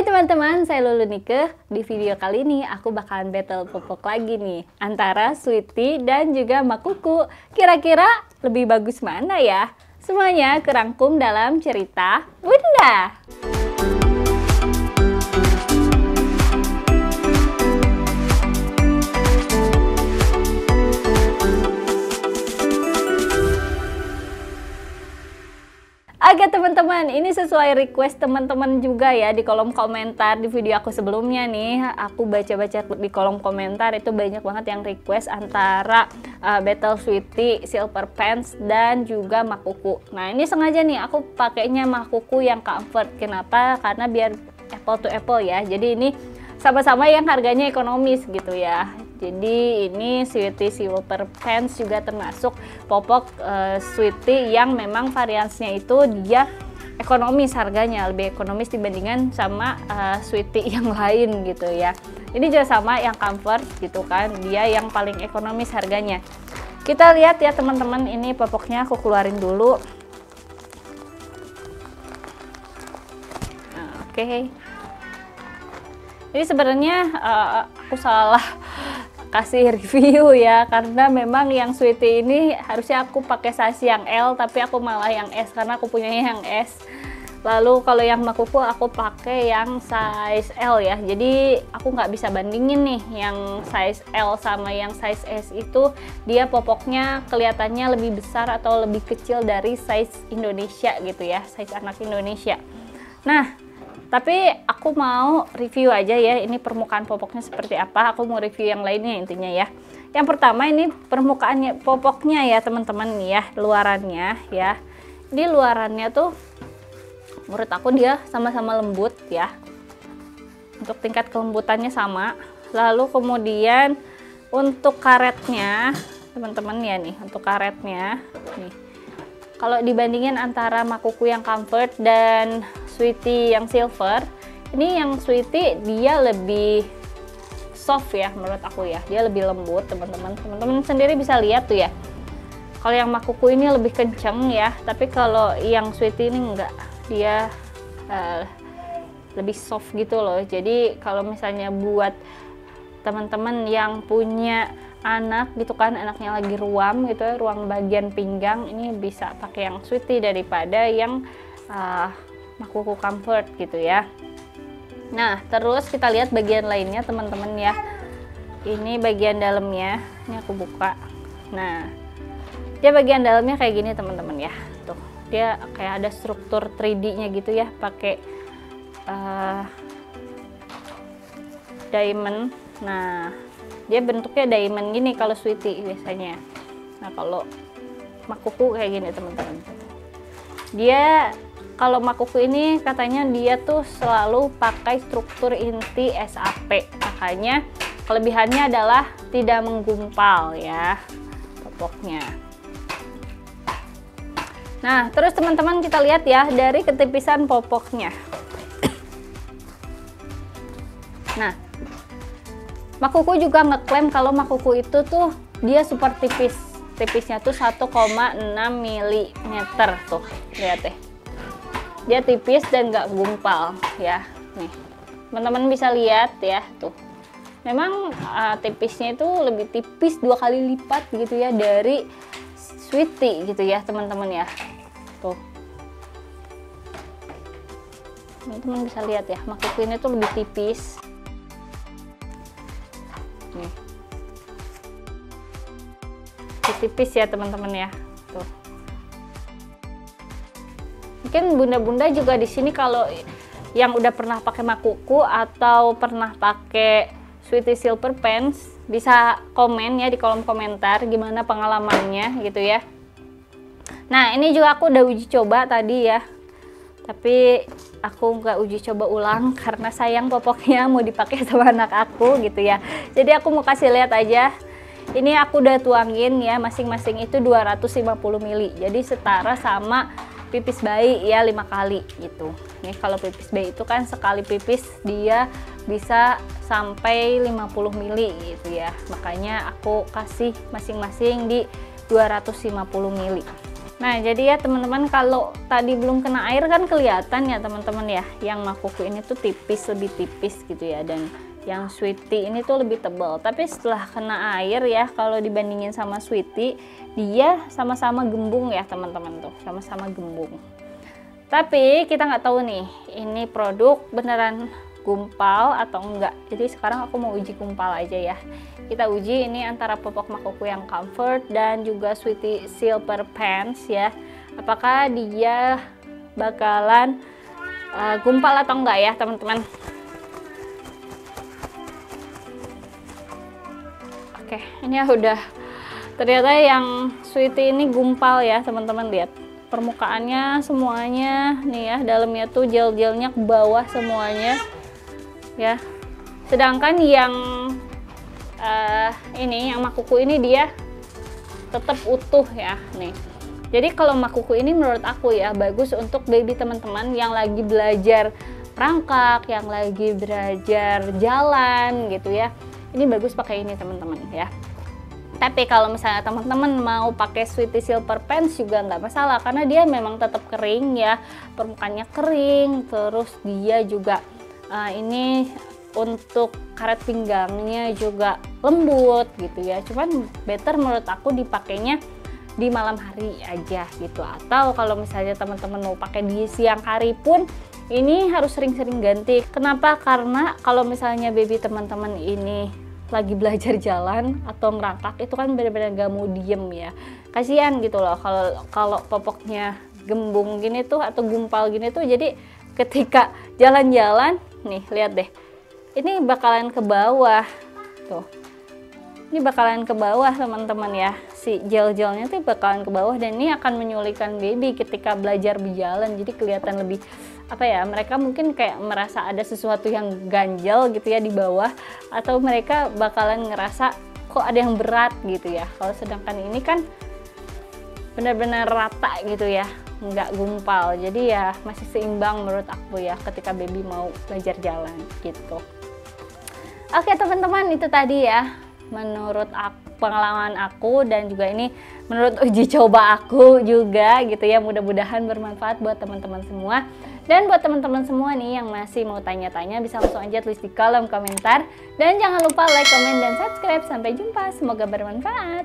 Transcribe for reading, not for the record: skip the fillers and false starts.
Hai teman-teman, saya Lulu Nike. Di video kali ini aku bakalan battle popok lagi nih antara Sweety dan juga Makuku. Kira-kira lebih bagus mana ya? Semuanya kerangkum dalam cerita Bunda. Oke teman-teman, ini sesuai request teman-teman juga ya di kolom komentar di video aku sebelumnya nih. Aku baca-baca di kolom komentar itu banyak banget yang request antara Battle Sweety, Silver Pants, dan juga Makuku. Nah ini sengaja nih aku pakainya Makuku yang comfort. Kenapa? Karena biar apple to apple ya. Jadi ini sama-sama yang harganya ekonomis gitu ya. Jadi ini Sweety Silver Pants juga termasuk popok Sweety yang memang variasinya itu dia ekonomis harganya, lebih ekonomis dibandingkan sama Sweety yang lain gitu ya. Ini juga sama yang comfort gitu kan, dia yang paling ekonomis harganya. Kita lihat ya teman-teman, ini popoknya aku keluarin dulu. Nah, oke. Ini sebenarnya aku salah kasih review ya, karena memang yang Sweety ini harusnya aku pakai size yang L, tapi aku malah yang S karena aku punyanya yang S. Lalu kalau yang Makuku aku pakai yang size L ya, jadi aku nggak bisa bandingin nih yang size L sama yang size S itu dia popoknya kelihatannya lebih besar atau lebih kecil dari size Indonesia gitu ya, size anak Indonesia. Nah tapi aku mau review aja ya, ini permukaan popoknya seperti apa. Aku mau review yang lainnya intinya ya. Yang pertama ini permukaannya popoknya ya teman-teman nih ya, luarannya ya. Ini luarannya tuh menurut aku dia sama-sama lembut ya. Untuk tingkat kelembutannya sama. Lalu kemudian untuk karetnya teman-teman ya nih, untuk karetnya nih. Kalau dibandingin antara Makuku yang comfort dan Sweety yang silver, ini yang Sweety dia lebih soft ya menurut aku ya, dia lebih lembut teman-teman. Teman-teman sendiri bisa lihat tuh ya, kalau yang Makuku ini lebih kenceng ya, tapi kalau yang Sweety ini enggak, dia lebih soft gitu loh. Jadi kalau misalnya buat teman-teman yang punya anak gitu kan, anaknya lagi ruam gitu ya, ruang bagian pinggang, ini bisa pakai yang Sweety daripada yang Makuku comfort gitu ya. Nah terus kita lihat bagian lainnya teman-teman ya, ini bagian dalamnya, ini aku buka. Nah dia bagian dalamnya kayak gini teman-teman ya, tuh dia kayak ada struktur 3D nya gitu ya, pakai diamond. Nah dia bentuknya diamond gini kalau Sweety biasanya. Nah kalau Makuku kayak gini teman-teman. Dia kalau Makuku ini katanya dia tuh selalu pakai struktur inti SAP, makanya kelebihannya adalah tidak menggumpal ya popoknya. Nah terus teman-teman kita lihat ya dari ketipisan popoknya. Nah Makuku juga ngeklaim kalau Makuku itu tuh dia super tipis, tipisnya tuh 1,6 mm tuh, lihat deh. Dia tipis dan nggak gumpal ya, nih teman-teman bisa lihat ya tuh. Memang tipisnya itu lebih tipis 2 kali lipat gitu ya dari Sweety gitu ya teman-teman ya. Tuh teman-teman bisa lihat ya, Makuku ini tuh lebih tipis. Nih tipis ya teman-teman ya, tuh. Mungkin bunda-bunda juga di sini kalau yang udah pernah pakai Makuku atau pernah pakai Sweety Silver Pants bisa komen ya di kolom komentar gimana pengalamannya gitu ya. Nah ini juga aku udah uji coba tadi ya, tapi aku nggak uji coba ulang karena sayang popoknya mau dipakai sama anak aku gitu ya. Jadi aku mau kasih lihat aja. Ini aku udah tuangin ya, masing-masing itu 250 ml, jadi setara sama pipis bayi ya 5 kali gitu. Nih kalau pipis bayi itu kan sekali pipis dia bisa sampai 50 ml gitu ya, makanya aku kasih masing-masing di 250 ml. Nah, jadi ya teman-teman, kalau tadi belum kena air kan kelihatan ya teman-teman ya, yang Makuku ini tuh tipis, lebih tipis gitu ya, dan yang Sweety ini tuh lebih tebal. Tapi setelah kena air ya, kalau dibandingin sama Sweety, dia sama-sama gembung ya teman-teman, tuh sama-sama gembung. Tapi kita nggak tahu nih, ini produk beneran gumpal atau enggak. Jadi sekarang aku mau uji gumpal aja ya. Kita uji ini antara popok Makuku yang comfort dan juga Sweety Silver Pants ya. Apakah dia bakalan gumpal atau enggak ya teman-teman. Oke, ini ya udah. Ternyata yang Sweety ini gumpal ya teman-teman, lihat. Permukaannya semuanya nih ya, dalamnya tuh gel-gelnya ke bawah semuanya ya. Sedangkan yang ini, yang Makuku ini dia tetap utuh ya nih. Jadi kalau Makuku ini menurut aku ya bagus untuk baby teman-teman yang lagi belajar merangkak, yang lagi belajar jalan gitu ya. Ini bagus pakai ini teman-teman ya. Tapi kalau misalnya teman-teman mau pakai Sweety Silver Pants juga nggak masalah, karena dia memang tetap kering ya, permukaannya kering, terus dia juga ini untuk karet pinggangnya juga lembut gitu ya. Cuman better menurut aku dipakainya di malam hari aja gitu, atau kalau misalnya teman-teman mau pakai di siang hari pun ini harus sering-sering ganti. Kenapa? Karena kalau misalnya baby teman-teman ini lagi belajar jalan atau ngerangkak, itu kan benar-benar gak mau diem ya, kasihan gitu loh kalau popoknya gembung gini tuh atau gumpal gini tuh. Jadi ketika jalan-jalan nih, lihat deh, ini bakalan ke bawah tuh, ini bakalan ke bawah teman-teman ya, si gel-gelnya tuh bakalan ke bawah, dan ini akan menyulitkan baby ketika belajar berjalan. Jadi kelihatan lebih apa ya, mereka mungkin kayak merasa ada sesuatu yang ganjel gitu ya di bawah, atau mereka bakalan ngerasa kok ada yang berat gitu ya. Kalau sedangkan ini kan benar-benar rata gitu ya, nggak gumpal, jadi ya masih seimbang menurut aku ya ketika baby mau belajar jalan gitu. Oke teman-teman, itu tadi ya menurut aku, pengalaman aku, dan juga ini menurut uji coba aku juga gitu ya. Mudah-mudahan bermanfaat buat teman-teman semua. Dan buat teman-teman semua nih yang masih mau tanya-tanya, bisa langsung aja tulis di kolom komentar. Dan jangan lupa like, komen, dan subscribe. Sampai jumpa, semoga bermanfaat.